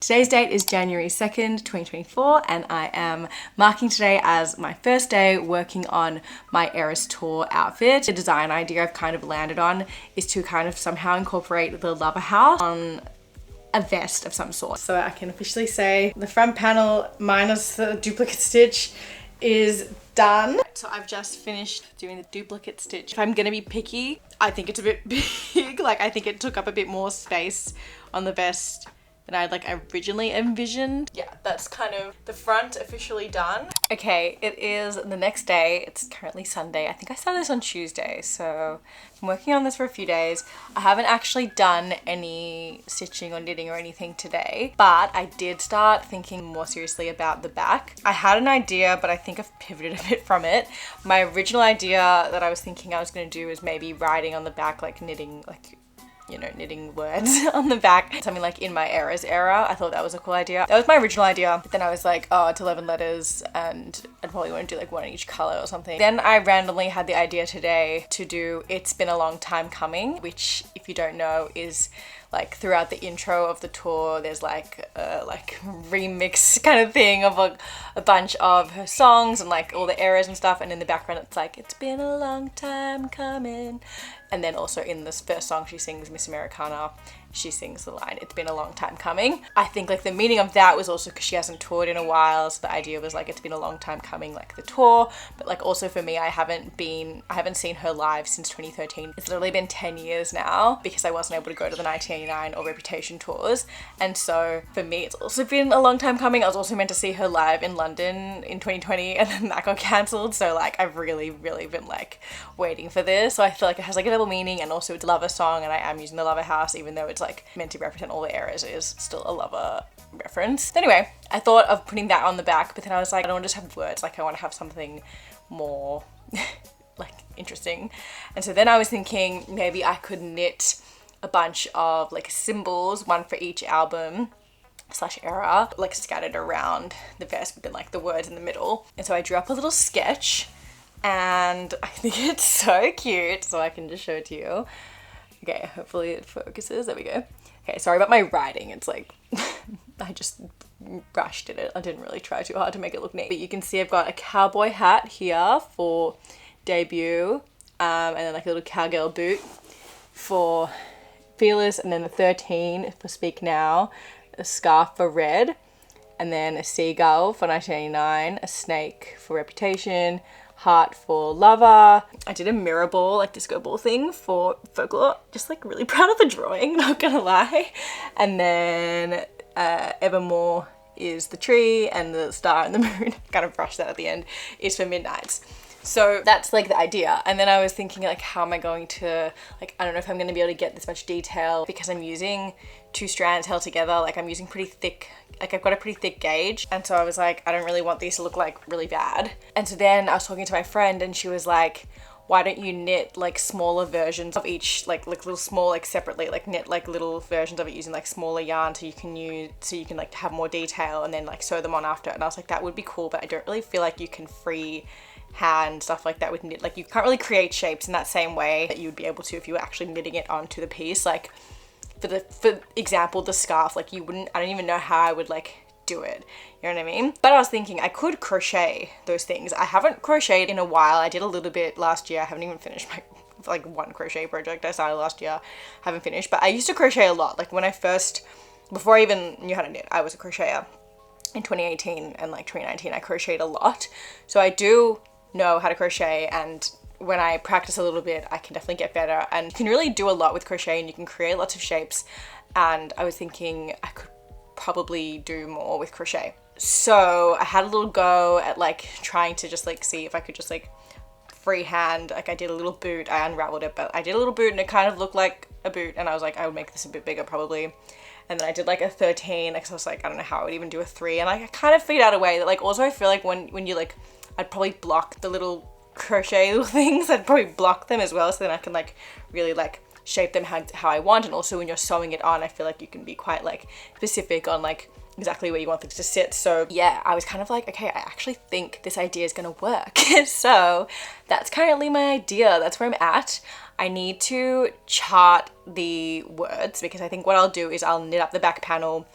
Today's date is January 2nd, 2024, and I am marking today as my first day working on my ERAS tour outfit. The design idea I've kind of landed on is to kind of somehow incorporate the lover house on a vest of some sort. So I can officially say the front panel minus the duplicate stitch is done. So I've just finished doing the duplicate stitch. If I'm gonna be picky, I think it's a bit big. Like I think it took up a bit more space on the vest than I'd like originally envisioned. Yeah, that's kind of the front officially done. Okay, it is the next day. It's currently Sunday. I think I started this on Tuesday, so I'm working on this for a few days. I haven't actually done any stitching or knitting or anything today, but I did start thinking more seriously about the back. I had an idea, but I think I've pivoted a bit from it. My original idea that I was thinking I was gonna do is maybe writing on the back, like knitting, like, you know, knitting words on the back. Something like in my ERAS era. I thought that was a cool idea. That was my original idea, but then I was like, oh, it's 11 letters and I'd probably want to do like one in each color or something. Then I randomly had the idea today to do It's Been a Long Time Coming, which, if you don't know, is like throughout the intro of the tour, there's like a remix kind of thing of a bunch of her songs and like all the eras and stuff, and in the background it's like, it's been a long time coming. And then also in this first song she sings Miss Americana, she sings the line, it's been a long time coming. I think like the meaning of that was also because she hasn't toured in a while, so the idea was like it's been a long time coming, like the tour, but like also for me, I haven't seen her live since 2013. It's literally been 10 years now because I wasn't able to go to the 1989 or Reputation tours, and so for me it's also been a long time coming. I was also meant to see her live in London in 2020 and then that got cancelled, so like I've really been like waiting for this. So I feel like it has like a double meaning, and also it's a lover song and I am using the lover house even though it's like meant to represent all the eras, is still a lover reference. Anyway, I thought of putting that on the back, but then I was like, I don't want to just have words, like I want to have something more like interesting. And so then I was thinking maybe I could knit a bunch of like symbols, one for each album / era, like scattered around the vest, but then like the words in the middle. And so I drew up a little sketch and I think it's so cute, so I can just show it to you. Okay, hopefully it focuses. There we go. Okay, sorry about my writing. It's like, I just rushed at it. I didn't really try too hard to make it look neat. But you can see I've got a cowboy hat here for debut, and then like a little cowgirl boot for Fearless, and then the 13 for Speak Now, a scarf for Red, and then a seagull for 1989, a snake for Reputation, heart for Lover. I did a mirror ball, like disco ball thing for Folklore. Just like really proud of the drawing, not gonna lie. And then Evermore is the tree, and the star and the moon, kind of brushed that at the end, is for Midnights. So that's like the idea. And then I was thinking like, how am I going to, like, I don't know if I'm going to be able to get this much detail because I'm using 2 strands held together. Like I'm using pretty thick, like I've got a pretty thick gauge. And so I was like, I don't really want these to look like really bad. And so then I was talking to my friend and she was like, why don't you knit like smaller versions of each, like little small, like separately, like knit like little versions of it using like smaller yarn so you can like have more detail and then like sew them on after. And I was like, that would be cool, but I don't really feel like you can free hand stuff like that with knit. Like you can't really create shapes in that same way that you would be able to if you were actually knitting it onto the piece. Like for example, the scarf, like I don't even know how I would like do it, you know what I mean? But I was thinking I could crochet those things. I haven't crocheted in a while. I did a little bit last year. I haven't even finished my like one crochet project I started last year, haven't finished, but I used to crochet a lot. Like before I even knew how to knit, I was a crocheter. In 2018 and like 2019 I crocheted a lot, so I do know how to crochet, and when I practice a little bit I can definitely get better, and you can really do a lot with crochet and you can create lots of shapes, and I was thinking I could probably do more with crochet. So I had a little go at like trying to just like see if I could just like freehand, like I did a little boot, I unraveled it, but I did a little boot and it kind of looked like a boot, and I was like, I would make this a bit bigger probably. And then I did like a 13, because I was like, I don't know how I would even do a 3, and like, I kind of figured out a way that like, also I feel like when you like, I'd probably block the little crochet little things, I'd probably block them as well, so then I can like really like shape them how I want. And also when you're sewing it on, I feel like you can be quite like specific on like exactly where you want things to sit. So yeah, I was kind of like, okay, I actually think this idea is gonna work. So that's currently my idea. That's where I'm at. I need to chart the words, because I think what I'll do is I'll knit up the back panel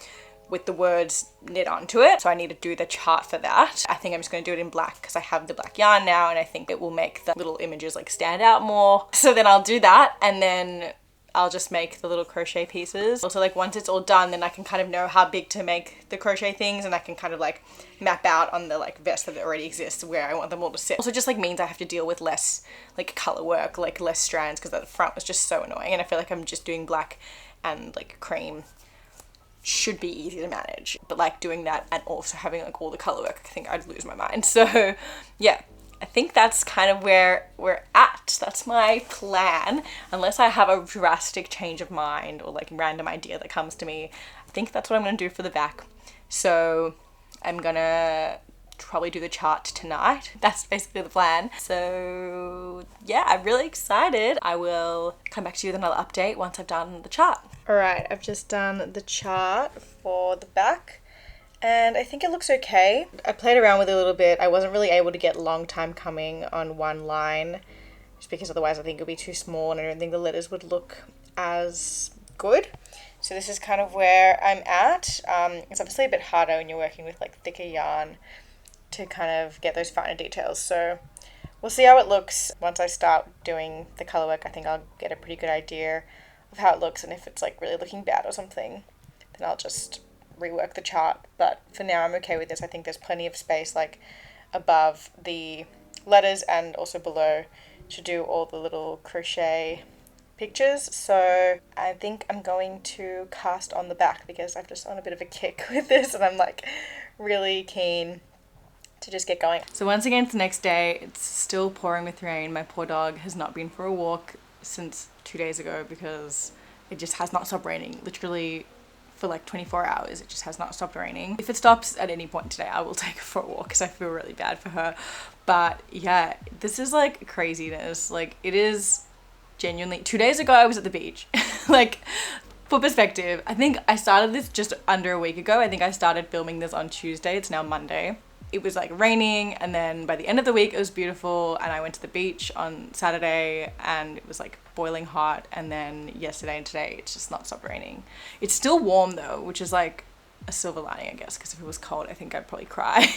with the words knit onto it. So I need to do the chart for that. I think I'm just going to do it in black because I have the black yarn now, and I think it will make the little images like stand out more. So then I'll do that, and then I'll just make the little crochet pieces. Also, like once it's all done, then I can kind of know how big to make the crochet things, and I can kind of like map out on the like vest that already exists where I want them all to sit. Also just like means I have to deal with less like color work, like less strands, because the front was just so annoying, and I feel like I'm just doing black and like cream should be easy to manage, but like doing that and also having like all the color work, I think I'd lose my mind. So yeah, I think that's kind of where we're at. That's my plan, unless I have a drastic change of mind or like random idea that comes to me. I think that's what I'm gonna do for the back. So I'm gonna probably do the chart tonight. That's basically the plan. So yeah, I'm really excited. I will come back to you with another update once I've done the chart. Alright, I've just done the chart for the back, and I think it looks okay. I played around with it a little bit. I wasn't really able to get long time coming on one line, just because otherwise I think it would be too small and I don't think the letters would look as good. So this is kind of where I'm at. It's obviously a bit harder when you're working with like thicker yarn to kind of get those finer details. So we'll see how it looks. Once I start doing the color work, I think I'll get a pretty good idea of how it looks, and if it's like really looking bad or something, then I'll just rework the chart. But for now I'm okay with this. I think there's plenty of space like above the letters and also below to do all the little crochet pictures. So I think I'm going to cast on the back because I'm just on a bit of a kick with this, and I'm like really keen to just get going. So once again, it's the next day. It's still pouring with rain. My poor dog has not been for a walk since 2 days ago because it just has not stopped raining. Literally for like 24 hours, it just has not stopped raining. If it stops at any point today, I will take her for a walk because I feel really bad for her. But yeah, this is like craziness. Like it is genuinely, 2 days ago I was at the beach. Like for perspective, I think I started this just under a week ago. I think I started filming this on Tuesday. It's now Monday. It was like raining, and then by the end of the week it was beautiful, and I went to the beach on Saturday and it was like boiling hot, and then yesterday and today it's just not stopped raining. It's still warm though, which is like a silver lining, I guess, because if it was cold I think I'd probably cry.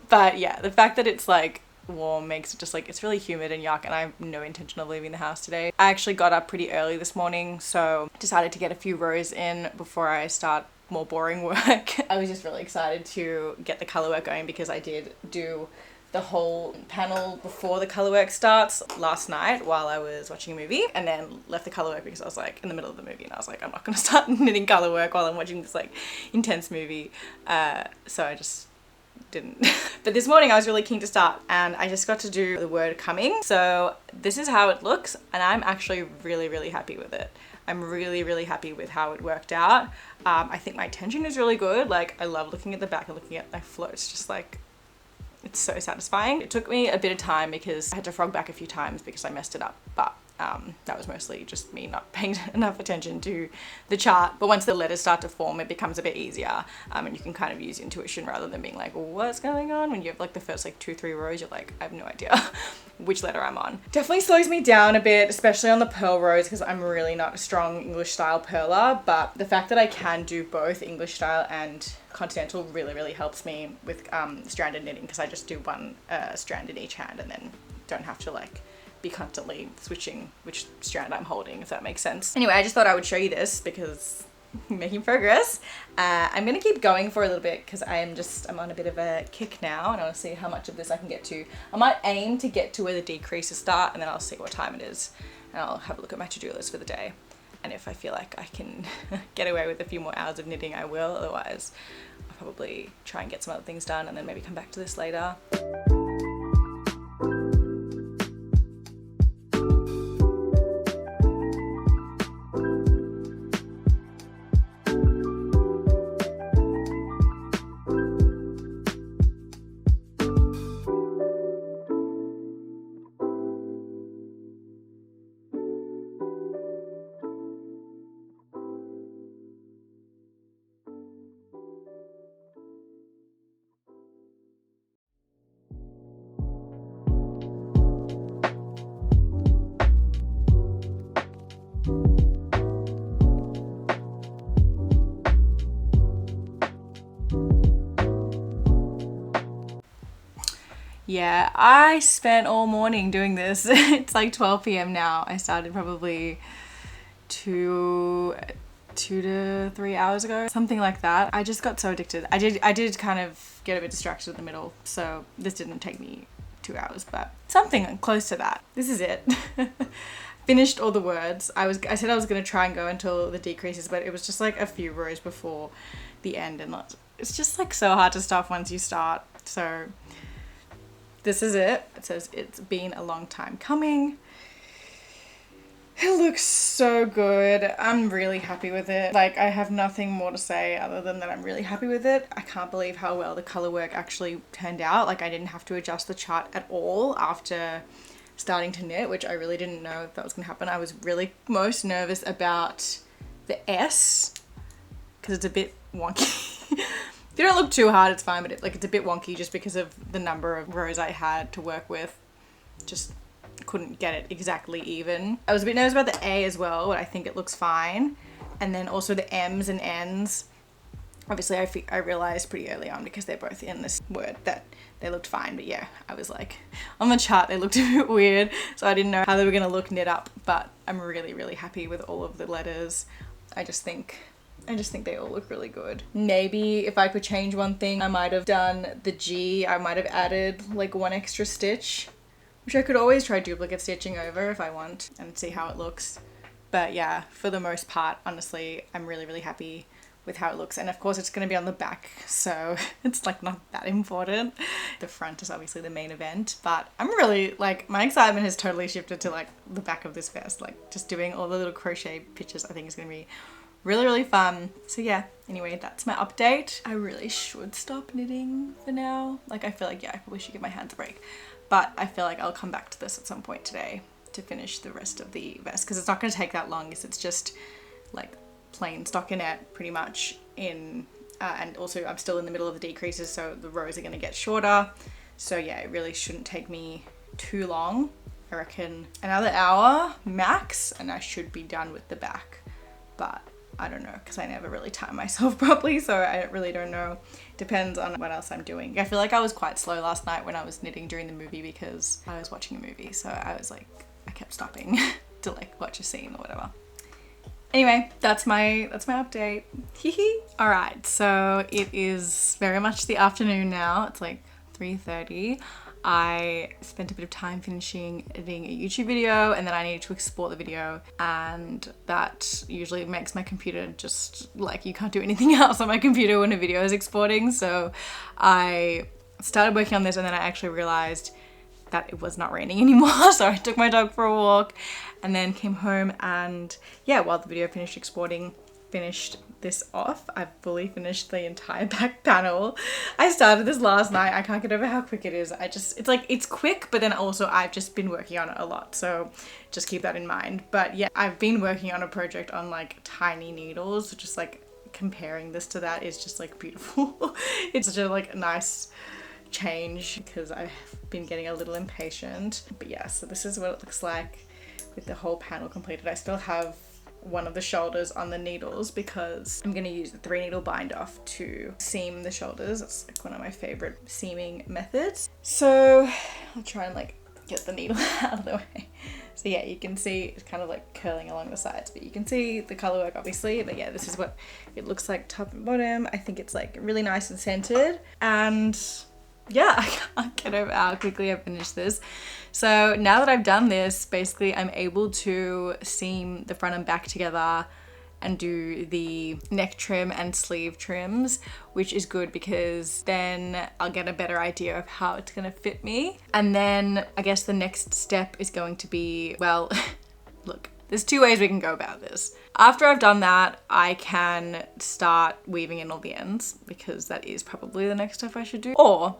But yeah, the fact that it's like warm makes it just like, it's really humid and yuck, and I have no intention of leaving the house today. I actually got up pretty early this morning, so decided to get a few rows in before I start more boring work. I was just really excited to get the color work going because I did do the whole panel before the color work starts last night while I was watching a movie, and then left the color work because I was like in the middle of the movie and I was like, I'm not gonna start knitting color work while I'm watching this like intense movie. So I just didn't. But this morning I was really keen to start, and I just got to do the word coming. So this is how it looks, and I'm actually really happy with it. I'm really happy with how it worked out. I think my tension is really good. Like I love looking at the back and looking at my flow. It's just like, it's so satisfying. It took me a bit of time because I had to frog back a few times because I messed it up, but that was mostly just me not paying enough attention to the chart. But once the letters start to form, it becomes a bit easier, and you can kind of use intuition rather than being like, what's going on? When you have like the first like 2-3 rows, you're like, I have no idea which letter I'm on. Definitely slows me down a bit, especially on the purl rows, because I'm really not a strong English style purler, but the fact that I can do both English style and continental really helps me with stranded knitting, because I just do one strand in each hand and then don't have to like be constantly switching which strand I'm holding, if that makes sense. Anyway, I just thought I would show you this because I'm making progress. I'm gonna keep going for a little bit because I'm on a bit of a kick now, and I want to see how much of this I can get to. I might aim to get to where the decreases start, and then I'll see what time it is, and I'll have a look at my to-do list for the day. And if I feel like I can get away with a few more hours of knitting, I will. Otherwise, I'll probably try and get some other things done and then maybe come back to this later. Yeah, I spent all morning doing this. It's like 12 p.m. now. I started probably two to 3 hours ago, something like that. I just got so addicted. I did kind of get a bit distracted in the middle, so this didn't take me 2 hours, but something close to that. This is it. Finished all the words. I said I was gonna try and go until the decreases, but it was just like a few rows before the end, and it's just like so hard to stop once you start. So this is it. It says it's been a long time coming. It looks so good. I'm really happy with it. Like, I have nothing more to say other than that I'm really happy with it. I can't believe how well the color work actually turned out. Like, I didn't have to adjust the chart at all after starting to knit, which I really didn't know that was gonna happen. I was really most nervous about the S because it's a bit wonky. If you don't look too hard, it's fine, but it's a bit wonky just because of the number of rows I had to work with. Just couldn't get it exactly even. I was a bit nervous about the A as well, but I think it looks fine. And then also the M's and N's. Obviously I realized pretty early on, because they're both in this word, that they looked fine. But yeah, I was like, on the chart they looked a bit weird, so I didn't know how they were gonna look knit up, but I'm really, really happy with all of the letters. I just think they all look really good. Maybe if I could change one thing, I might have done the G. I might have added like one extra stitch, which I could always try duplicate stitching over if I want and see how it looks. But yeah, for the most part, honestly, I'm really, really happy with how it looks. And of course it's going to be on the back, so it's like not that important. The front is obviously the main event, but I'm really like, my excitement has totally shifted to like the back of this vest. Like just doing all the little crochet pictures, I think is going to be really, really fun. So yeah, anyway, that's my update. I really should stop knitting for now. Like, I feel like, yeah, I probably should give my hands a break, but I feel like I'll come back to this at some point today to finish the rest of the vest, because it's not going to take that long, because it's just like plain stockinette pretty much in, and also I'm still in the middle of the decreases, so the rows are going to get shorter. So yeah, it really shouldn't take me too long. I reckon another hour max and I should be done with the back, but I don't know, because I never really time myself properly, so I really don't know. Depends on what else I'm doing. I feel like I was quite slow last night when I was knitting during the movie, because I was watching a movie, so I was like, I kept stopping to like watch a scene or whatever. Anyway, that's my update. Hee. All right, so it is very much the afternoon now. It's like 3:30. I spent a bit of time finishing editing a YouTube video, and then I needed to export the video, and that usually makes my computer just like, you can't do anything else on my computer when a video is exporting. So I started working on this, and then I actually realized that it was not raining anymore. So I took my dog for a walk and then came home, and yeah, while the video finished exporting, finished this off. I've fully finished the entire back panel. I started this last night. I can't get over how quick it is. It's like, it's quick, but then also I've just been working on it a lot, so just keep that in mind. But yeah, I've been working on a project on like tiny needles, just like comparing this to that is just like beautiful. It's such a like nice change, because I've been getting a little impatient. But yeah, so this is what it looks like with the whole panel completed. I still have one of the shoulders on the needles, because I'm going to use the 3-needle bind off to seam the shoulders. It's like one of my favorite seaming methods. So I'll try and like get the needle out of the way. So yeah, you can see it's kind of like curling along the sides, but you can see the color work obviously. But yeah, this is what it looks like top and bottom. I think it's like really nice and centered, and yeah, I can't get over how quickly I finished this. So now that I've done this, basically I'm able to seam the front and back together and do the neck trim and sleeve trims, which is good, because then I'll get a better idea of how it's gonna fit me. And then I guess the next step is going to be, well, look, there's 2 ways we can go about this. After I've done that, I can start weaving in all the ends, because that is probably the next step I should do. Or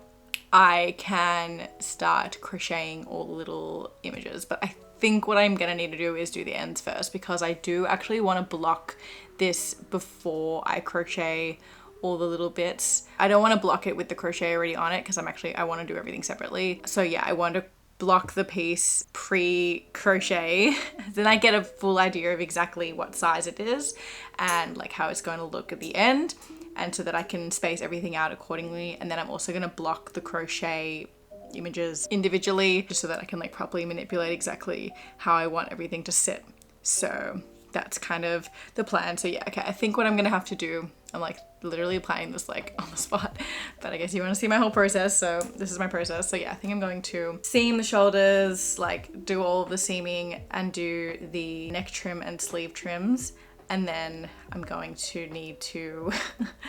I can start crocheting all the little images, but I think what I'm gonna need to do is do the ends first, because I do actually want to block this before I crochet all the little bits. I don't want to block it with the crochet already on it, because I want to do everything separately. So yeah, I want to block the piece pre-crochet, then I get a full idea of exactly what size it is and like how it's going to look at the end. and so that I can space everything out accordingly. And then I'm also gonna block the crochet images individually just so that I can like properly manipulate exactly how I want everything to sit. So that's kind of the plan. So yeah, okay, I think what I'm gonna have to do, I'm like literally planning this like on the spot, but I guess you want to see my whole process, so this is my process. So yeah, I think I'm going to seam the shoulders, like do all of the seaming and do the neck trim and sleeve trims. And then I'm going to need to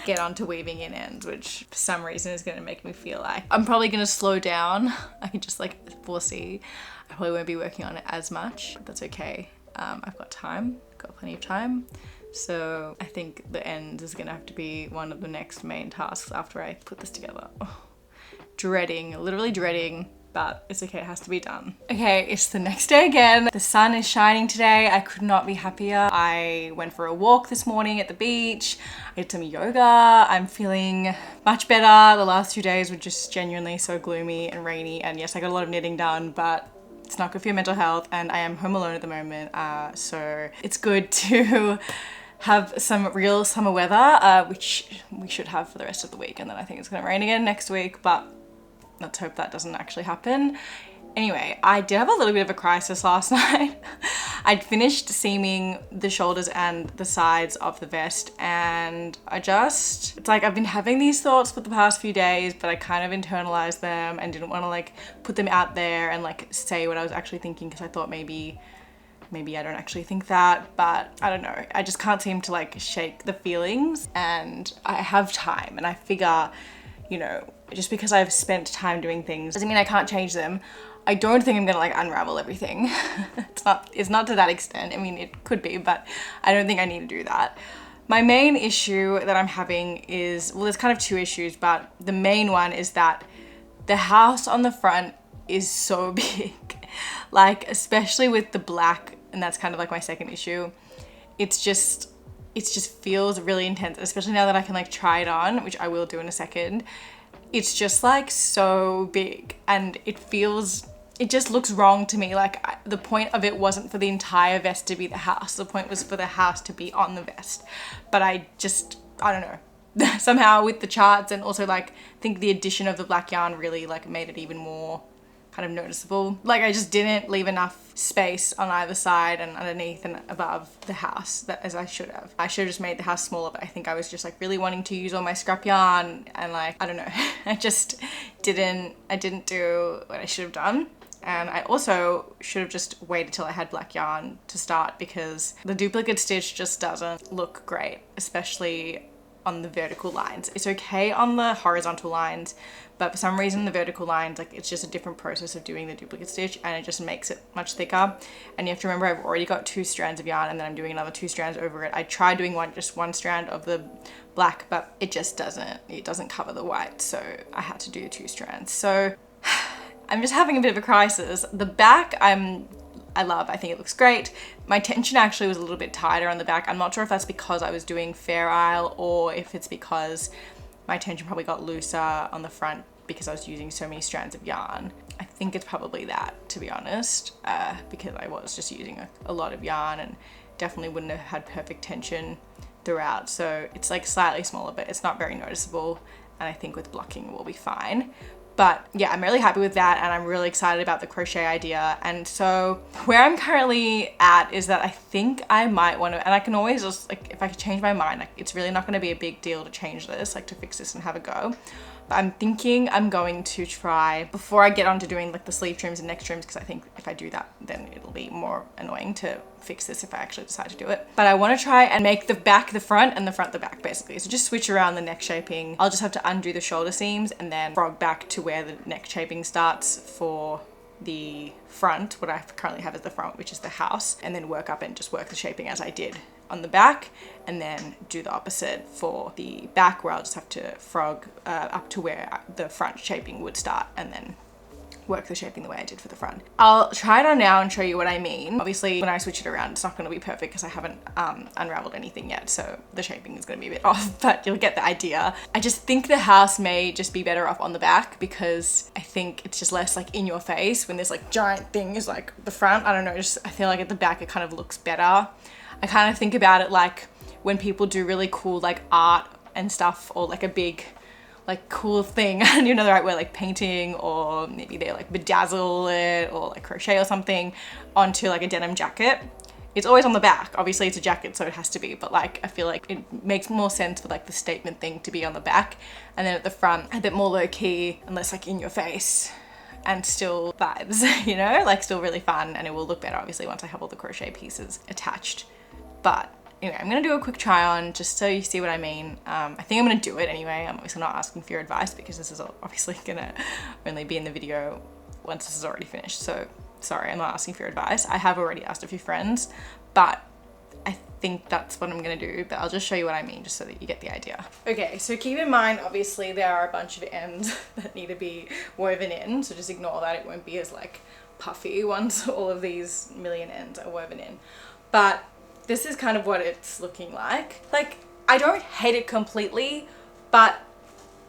get onto weaving in ends, which for some reason is going to make me feel like I'm probably going to slow down. I can just like foresee I probably won't be working on it as much, but that's okay. I've got time, got plenty of time. So I think the ends is going to have to be one of the next main tasks after I put this together. Oh, dreading, literally dreading. But it's okay, it has to be done. Okay, it's the next day again. The sun is shining today. I could not be happier. I went for a walk this morning at the beach. I did some yoga. I'm feeling much better. The last 2 days were just genuinely so gloomy and rainy. And yes, I got a lot of knitting done, but it's not good for your mental health. And I am home alone at the moment. So it's good to have some real summer weather, which we should have for the rest of the week. And then I think it's gonna rain again next week, but let's hope that doesn't actually happen. Anyway, I did have a little bit of a crisis last night. I'd finished seaming the shoulders and the sides of the vest, and it's like I've been having these thoughts for the past few days, but I kind of internalized them and didn't want to like put them out there and like say what I was actually thinking, because I thought maybe I don't actually think that, but I don't know. I just can't seem to like shake the feelings, and I have time, and I figure, you know, just because I've spent time doing things doesn't mean I can't change them. I don't think I'm gonna like unravel everything. It's not to that extent. I mean, it could be, but I don't think I need to do that. My main issue that I'm having is, well, there's kind of two issues, but the main one is that the house on the front is so big. Like, especially with the black, and that's kind of like my second issue. It just feels really intense, especially now that I can like try it on, which I will do in a second. It's just like so big, and it just looks wrong to me. Like the point of it wasn't for the entire vest to be the house. The point was for the house to be on the vest. But I don't know. Somehow with the charts, and also like I think the addition of the black yarn really like made it even more kind of noticeable. Like I just didn't leave enough space on either side and underneath and above the house as I should have. I should have just made the house smaller, but I think I was just like really wanting to use all my scrap yarn, and like, I don't know, I didn't do what I should have done. And I also should have just waited till I had black yarn to start, because the duplicate stitch just doesn't look great, especially on the vertical lines. It's okay on the horizontal lines, but for some reason the vertical lines, like it's just a different process of doing the duplicate stitch, and it just makes it much thicker. And you have to remember, I've already got 2 strands of yarn, and then I'm doing another 2 strands over it. I tried doing just one strand of the black, but it doesn't cover the white, so I had to do 2 strands. So I'm just having a bit of a crisis. The back I love, I think it looks great. My tension actually was a little bit tighter on the back. I'm not sure if that's because I was doing Fair Isle, or if it's because my tension probably got looser on the front because I was using so many strands of yarn. I think it's probably that, to be honest, because I was just using a lot of yarn and definitely wouldn't have had perfect tension throughout. So it's like slightly smaller, but it's not very noticeable. And I think with blocking we'll be fine. But yeah, I'm really happy with that, and I'm really excited about the crochet idea. And so where I'm currently at is that I think I might want to, and I can always just like, if I could change my mind, like it's really not going to be a big deal to change this, like to fix this and have a go. But I'm thinking I'm going to try, before I get on to doing like the sleeve trims and neck trims, because I think if I do that, then it'll be more annoying to fix this if I actually decide to do it. But I want to try and make the back the front and the front the back, basically. So just switch around the neck shaping. I'll just have to undo the shoulder seams and then frog back to where the neck shaping starts for the front, what I currently have as the front, which is the house, and then work up and just work the shaping as I did on the back, and then do the opposite for the back, where I'll just have to frog up to where the front shaping would start, and then work the shaping the way I did for the front. I'll try it on now and show you what I mean. Obviously, when I switch it around, it's not going to be perfect because I haven't unraveled anything yet, so the shaping is going to be a bit off, but you'll get the idea. I just think the house may just be better off on the back, because I think it's just less like in your face when there's like giant things like the front. I don't know, just I feel like at the back it kind of looks better. I kind of think about it like when people do really cool like art and stuff, or like a big like cool thing, I don't even know the right word, like painting, or maybe they like bedazzle it or like crochet or something onto like a denim jacket. It's always on the back. Obviously it's a jacket, so it has to be, but like I feel like it makes more sense for like the statement thing to be on the back, and then at the front a bit more low key and less like in your face, and still vibes, you know, like still really fun, and it will look better obviously once I have all the crochet pieces attached. But anyway, I'm gonna do a quick try on just so you see what I mean. I think I'm gonna do it anyway. I'm obviously not asking for your advice because this is obviously gonna only be in the video once this is already finished. So sorry, I'm not asking for your advice. I have already asked a few friends, but I think that's what I'm gonna do, but I'll just show you what I mean just so that you get the idea. Okay, so keep in mind, obviously there are a bunch of ends that need to be woven in, so just ignore that. It won't be as like puffy once all of these million ends are woven in. But this is kind of what it's looking like. Like, I don't hate it completely, but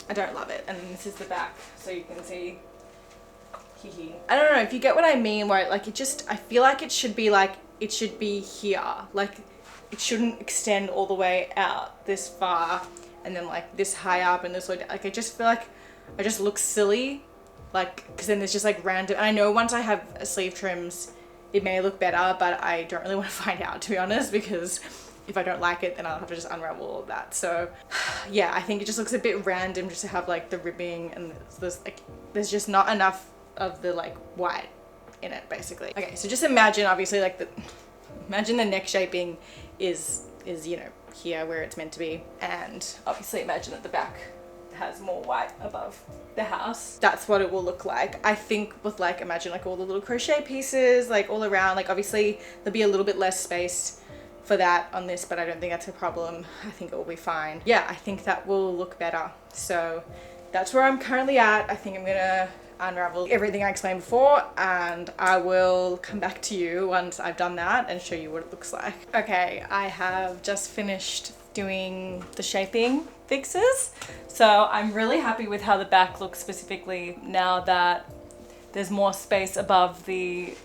I don't love it. And this is the back, so you can see. I don't know if you get what I mean, where like it just, I feel like it should be here. Like it shouldn't extend all the way out this far and then like this high up and this low down. Like I just feel like I just look silly, like, because then there's just like random, and I know once I have sleeve trims it may look better, but I don't really want to find out, to be honest, because if I don't like it then I'll have to just unravel all of that. So yeah, I think it just looks a bit random just to have like the ribbing, and there's just not enough of the like white in it basically. Okay, so just imagine obviously like imagine the neck shaping is you know here where it's meant to be, and obviously imagine that the back has more white above the house. That's what it will look like. I think with like, imagine like all the little crochet pieces like all around, like obviously there'll be a little bit less space for that on this, but I don't think that's a problem. I think it will be fine. Yeah, I think that will look better. So that's where I'm currently at. I think I'm gonna unravel everything I explained before, and I will come back to you once I've done that and show you what it looks like. Okay, I have just finished doing the shaping fixes, so I'm really happy with how the back looks specifically now that there's more space above the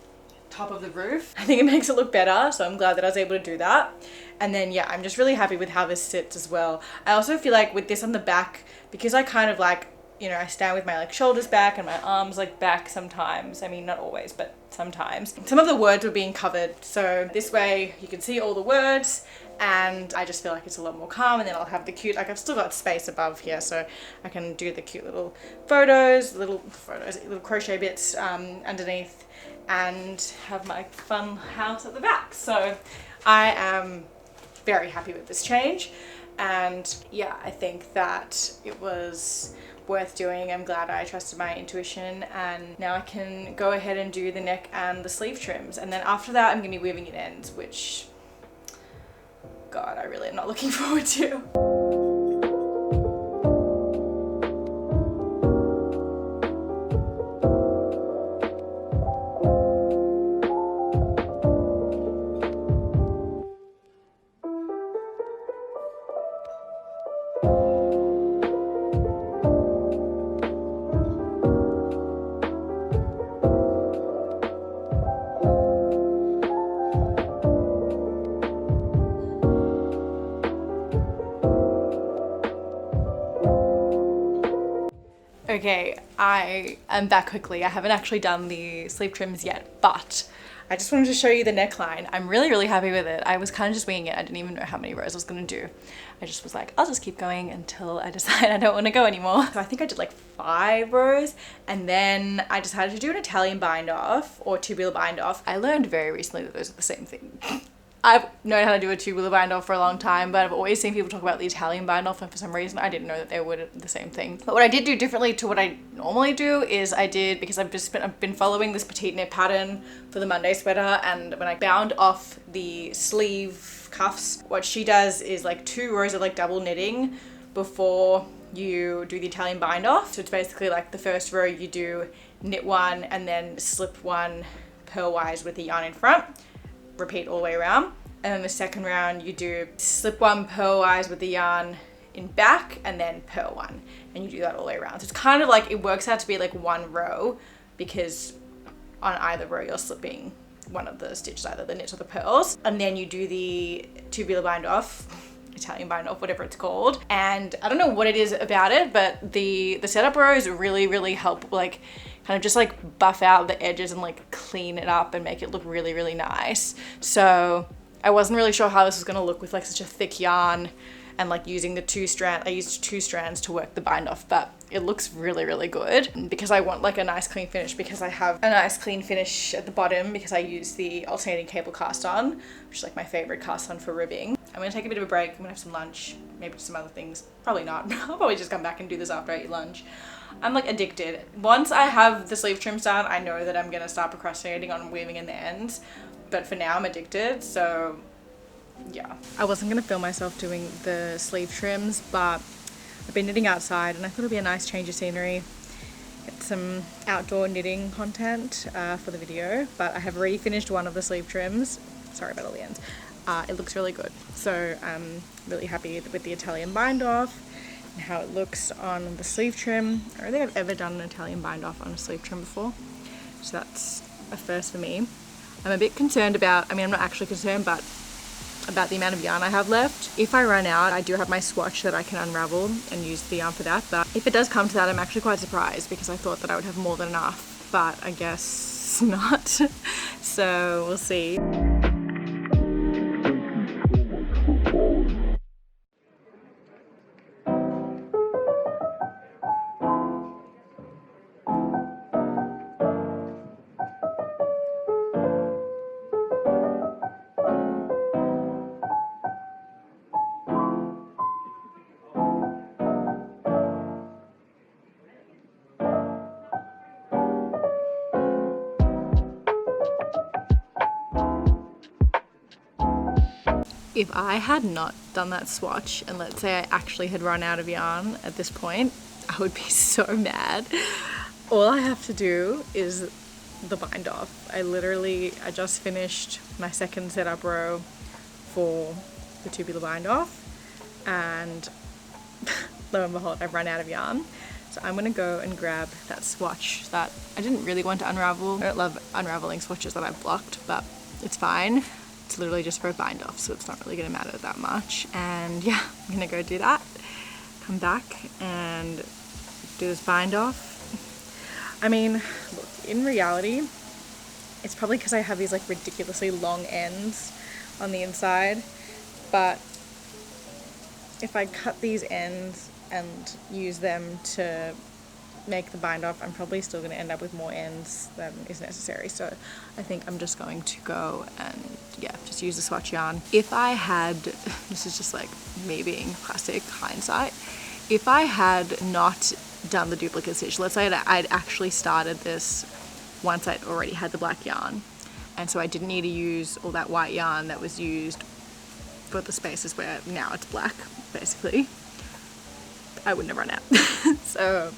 top of the roof. I think it makes it look better, so I'm glad that I was able to do that. And then yeah, I'm just really happy with how this sits as well. I also feel like with this on the back, because I kind of like, you know, I stand with my like shoulders back and my arms like back sometimes. I mean, not always, but sometimes. Some of the words were being covered, so this way you can see all the words, and I just feel like it's a lot more calm. And then I'll have the cute, like I've still got space above here, so I can do the cute little little crochet bits underneath, and have my fun house at the back. So I am very happy with this change, and yeah, I think that it was worth doing. I'm glad I trusted my intuition, and now I can go ahead and do the neck and the sleeve trims, and then after that I'm gonna be weaving in ends, which God, I really am not looking forward to. Okay, I am back quickly. I haven't actually done the sleeve trims yet, but I just wanted to show you the neckline. I'm really, really happy with it. I was kind of just winging it. I didn't even know how many rows I was gonna do. I just was like, I'll just keep going until I decide I don't want to go anymore. So I think I did like 5 rows, and then I decided to do an Italian bind off or tubular bind off. I learned very recently that those are the same thing. I've known how to do a tubular bind off for a long time, but I've always seen people talk about the Italian bind off, and for some reason I didn't know that they were the same thing. But what I did do differently to what I normally do is because I've been following this petite knit pattern for the Monday sweater, and when I bound off the sleeve cuffs, what she does is like 2 rows of like double knitting before you do the Italian bind off. So it's basically like the first row you do knit 1 and then slip 1 purlwise with the yarn in front. Repeat all the way around, and then the second round you do slip 1 purlwise with the yarn in back and then purl 1, and you do that all the way around. So it's kind of like, it works out to be like 1 row, because on either row you're slipping one of the stitches, either the knits or the pearls, and then you do the tubular bind off. Italian bind off, whatever it's called. And I don't know what it is about it, but the setup rows really help like kind of just like buff out the edges and like clean it up and make it look really nice. So I wasn't really sure how this was gonna look with like such a thick yarn and like using the I used 2 strands to work the bind off, but it looks really good. And because I want like a nice clean finish, because I have a nice clean finish at the bottom, because I use the alternating cable cast on, which is like my favorite cast on for ribbing. I'm gonna take a bit of a break. I'm gonna have some lunch, maybe some other things. Probably not. I'll probably just come back and do this after I eat lunch. I'm like addicted. Once I have the sleeve trims done, I know that I'm gonna start procrastinating on weaving in the ends. But for now I'm addicted, so yeah. I wasn't gonna film myself doing the sleeve trims, but I've been knitting outside and I thought it'd be a nice change of scenery. Get some outdoor knitting content for the video, but I have already finished one of the sleeve trims. Sorry about all the ends. It looks really good. So I'm really happy with the Italian bind off and how it looks on the sleeve trim. I don't think I've ever done an Italian bind off on a sleeve trim before, so that's a first for me. I'm a bit concerned about, I mean I'm not actually concerned, but about the amount of yarn I have left. If I run out, I do have my swatch that I can unravel and use the yarn for that, but if it does come to that, I'm actually quite surprised because I thought that I would have more than enough, but I guess not. So we'll see. If I had not done that swatch and let's say I actually had run out of yarn at this point, I would be so mad. All I have to do is the bind off. I just finished my second setup row for the tubular bind off, and lo and behold, I've run out of yarn. So I'm gonna go and grab that swatch that I didn't really want to unravel. I don't love unraveling swatches that I've blocked, but it's fine. It's literally just for a bind off, so it's not really gonna matter that much. And yeah, I'm gonna go do that, come back and do this bind off. I mean, look, in reality, it's probably because I have these like ridiculously long ends on the inside, but if I cut these ends and use them to make the bind off, I'm probably still going to end up with more ends than is necessary. So I think I'm just going to go and yeah, just use the swatch yarn. If I had, this is just like me being classic hindsight, if I had not done the duplicate stitch, let's say that I'd actually started this once I'd already had the black yarn, and so I didn't need to use all that white yarn that was used for the spaces where now it's black, basically, I wouldn't have run out. So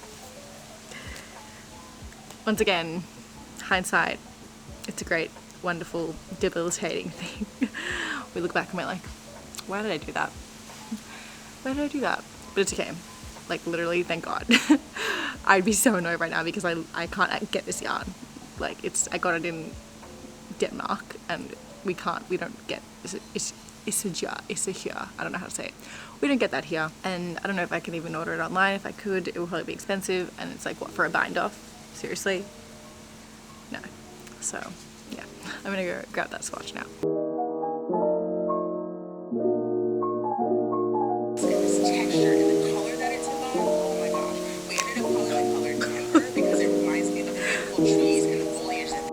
once again, hindsight, it's a great, wonderful, debilitating thing. We look back and we're like, why did I do that? Why did I do that? But it's okay. Like literally, thank God. I'd be so annoyed right now because I can't get this yarn. Like I got it in Denmark and we don't get, Issajar, I don't know how to say it. We don't get that here. And I don't know if I can even order it online. If I could, it would probably be expensive. And it's like, what, for a bind off? Seriously? No. So yeah, I'm gonna go grab that swatch now. This texture and the color that it's about, oh my gosh. We ended up calling the color timber because it reminds me of the beautiful trees and the foliage that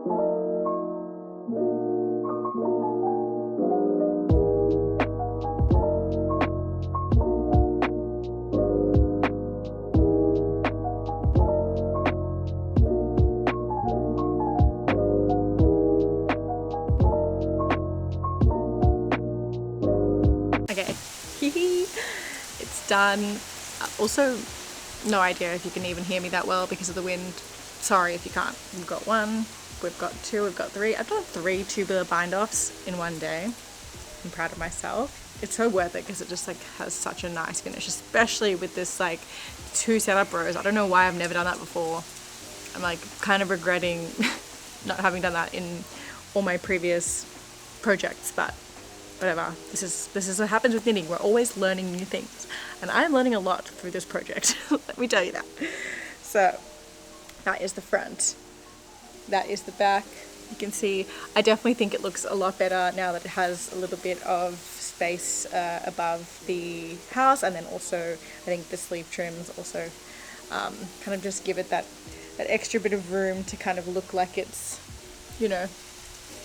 It's done. Also, no idea if you can even hear me that well because of the wind. Sorry if you can't. We've got one, we've got two, we've got three. I've done 3 tubular bind offs in one day. I'm proud of myself. It's so worth it because it just like has such a nice finish, especially with this like 2 setup rows. I don't know why I've never done that before. I'm like kind of regretting not having done that in all my previous projects, but whatever. This is what happens with knitting. We're always learning new things, and I'm learning a lot through this project. Let me tell you that. So that is the front. That is the back. You can see, I definitely think it looks a lot better now that it has a little bit of space above the house, and then also I think the sleeve trims also kind of just give it that extra bit of room to kind of look like it's, you know,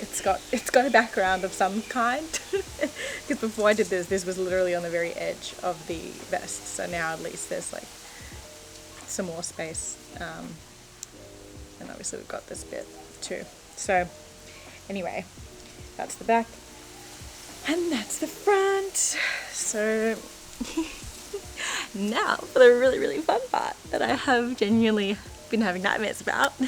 it's got a background of some kind. Because before I did this was literally on the very edge of the vest, so now at least there's like some more space, and obviously we've got this bit too. So anyway, that's the back and that's the front. So now for the really, really fun part that I have genuinely been having nightmares about. I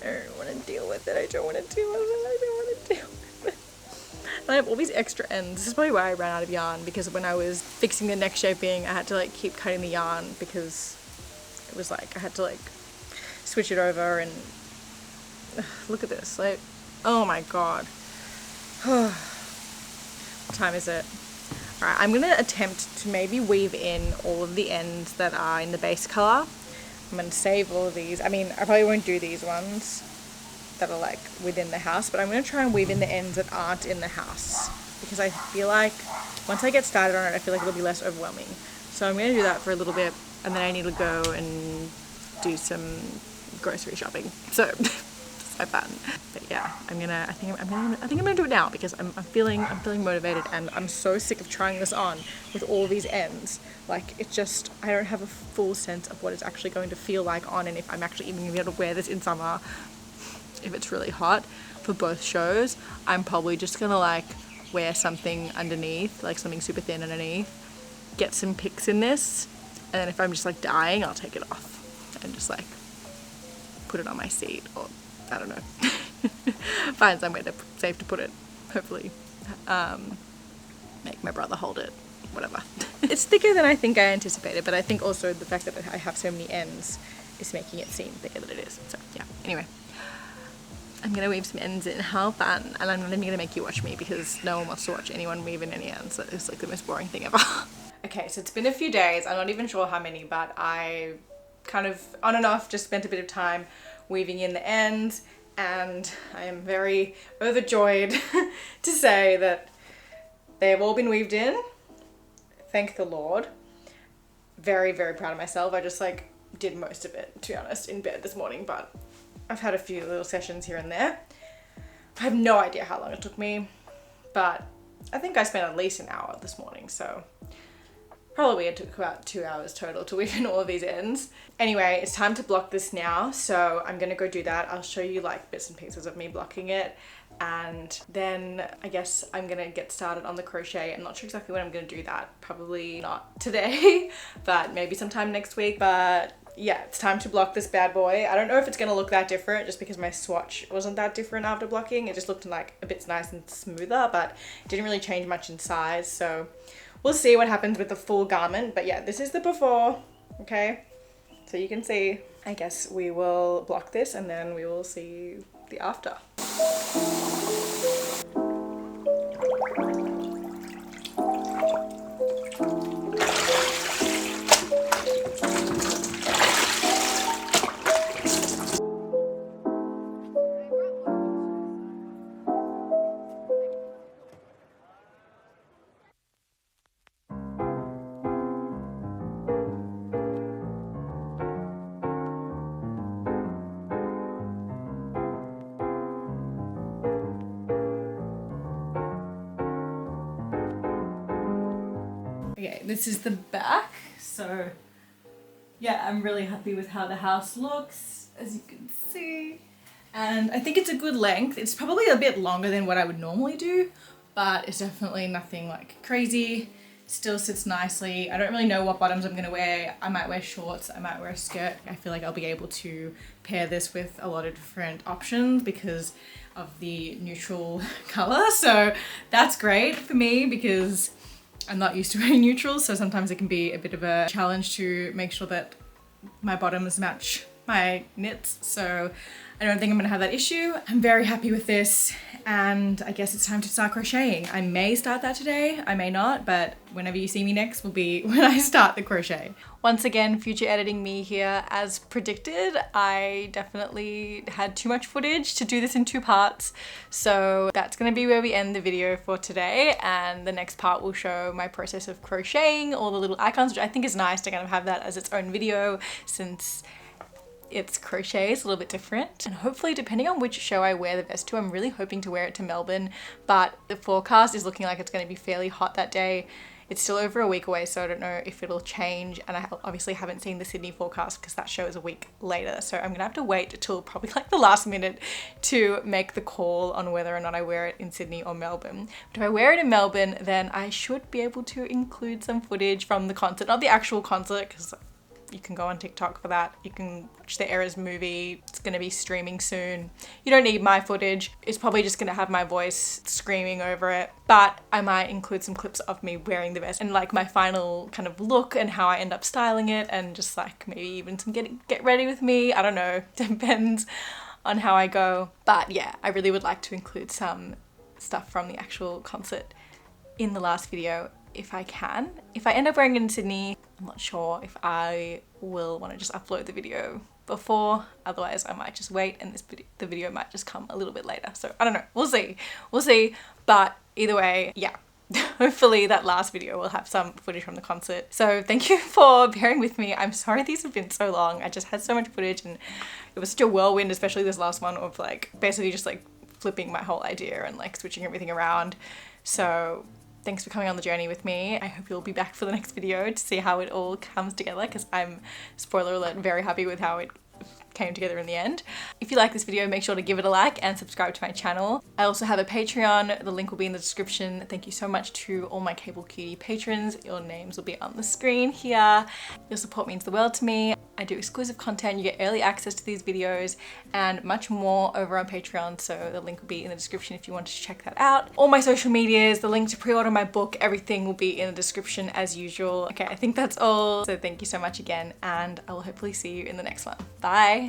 don't want to deal with it. I don't want to deal with it. I don't want to deal with it. And I have all these extra ends. This is probably why I ran out of yarn, because when I was fixing the neck shaping, I had to like keep cutting the yarn because it was like I had to like switch it over, and look at this, like, oh my god. What time is it? Alright, I'm gonna attempt to maybe weave in all of the ends that are in the base colour. I'm gonna save all of these. I mean, I probably won't do these ones that are like within the house, but I'm gonna try and weave in the ends that aren't in the house, because I feel like once I get started on it, I feel like it'll be less overwhelming. So I'm gonna do that for a little bit, and then I need to go and do some grocery shopping. So that's my plan. But yeah, I think I'm gonna do it now, because I'm feeling motivated, and I'm so sick of trying this on with all these ends. Like, it just, I don't have a full sense of what it's actually going to feel like on, and if I'm actually even gonna be able to wear this in summer if it's really hot for both shows. I'm probably just gonna like wear something underneath, like something super thin underneath, get some pics in this, and then if I'm just like dying, I'll take it off and just like put it on my seat, or I don't know, find somewhere safe to put it, hopefully. Make my brother hold it, whatever. It's thicker than I think I anticipated, but I think also the fact that I have so many ends is making it seem thicker than it is. So yeah, anyway, I'm gonna weave some ends in. How fun. And I'm not even gonna make you watch me, because no one wants to watch anyone weave in any ends. So it's like the most boring thing ever. Okay, so it's been a few days, I'm not even sure how many, but I kind of on and off just spent a bit of time weaving in the ends, and I am very overjoyed to say that they have all been weaved in. Thank the Lord. Very, very proud of myself. I just like did most of it, to be honest, in bed this morning, but I've had a few little sessions here and there. I have no idea how long it took me, but I think I spent at least an hour this morning, so probably it took about 2 hours total to weave in all of these ends. Anyway, it's time to block this now, so I'm gonna go do that. I'll show you like bits and pieces of me blocking it, and then I guess I'm gonna get started on the crochet. I'm not sure exactly when I'm gonna do that. Probably not today, but maybe sometime next week. But yeah, it's time to block this bad boy. I don't know if it's gonna look that different, just because my swatch wasn't that different after blocking. It just looked like a bit nice and smoother, but it didn't really change much in size. So we'll see what happens with the full garment. But yeah, this is the before, okay? So you can see, I guess we will block this and then we will see the after. Okay, this is the back. So yeah, I'm really happy with how the house looks, as you can see. And I think it's a good length. It's probably a bit longer than what I would normally do, but it's definitely nothing like crazy. Still sits nicely. I don't really know what bottoms I'm gonna wear. I might wear shorts, I might wear a skirt. I feel like I'll be able to pair this with a lot of different options because of the neutral color. So that's great for me because I'm not used to wearing neutrals, so sometimes it can be a bit of a challenge to make sure that my bottoms match my knits. So I don't think I'm gonna have that issue. I'm very happy with this, and I guess it's time to start crocheting. I may start that today, I may not, but whenever you see me next will be when I start the crochet. Once again, future editing me here. As predicted, I definitely had too much footage to do this in 2 parts. So that's gonna be where we end the video for today. And the next part will show my process of crocheting, all the little icons, which I think is nice to kind of have that as its own video since it's crochet is a little bit different. And hopefully, depending on which show I wear the vest to, I'm really hoping to wear it to Melbourne, but the forecast is looking like it's gonna be fairly hot that day. It's still over a week away, so I don't know if it'll change, and I obviously haven't seen the Sydney forecast because that show is a week later, so I'm gonna have to wait till probably like the last minute to make the call on whether or not I wear it in Sydney or Melbourne. But if I wear it in Melbourne, then I should be able to include some footage from the concert, not the actual concert, because you can go on TikTok for that. You can watch the ERAS movie. It's gonna be streaming soon. You don't need my footage. It's probably just gonna have my voice screaming over it. But I might include some clips of me wearing the vest and like my final kind of look and how I end up styling it, and just like maybe even some get ready with me. I don't know, depends on how I go. But yeah, I really would like to include some stuff from the actual concert in the last video if I can. If I end up wearing it in Sydney, I'm not sure if I will want to just upload the video before. Otherwise I might just wait and the video might just come a little bit later. So I don't know, we'll see. But either way, yeah, hopefully that last video will have some footage from the concert. So thank you for bearing with me. I'm sorry these have been so long. I just had so much footage and it was such a whirlwind, especially this last one of like basically just like flipping my whole idea and like switching everything around. So thanks for coming on the journey with me. I hope you'll be back for the next video to see how it all comes together, because I'm, spoiler alert, very happy with how it came together in the end. If you like this video, make sure to give it a like and subscribe to my channel. I also have a Patreon. The link will be in the description. Thank you so much to all my Cable Cutie patrons. Your names will be on the screen here. Your support means the world to me. I do exclusive content, you get early access to these videos and much more over on Patreon, so the link will be in the description if you want to check that out. All my social medias, the link to pre-order my book, everything will be in the description as usual. Okay, I think that's all. So thank you so much again, and I will hopefully see you in the next one. Bye!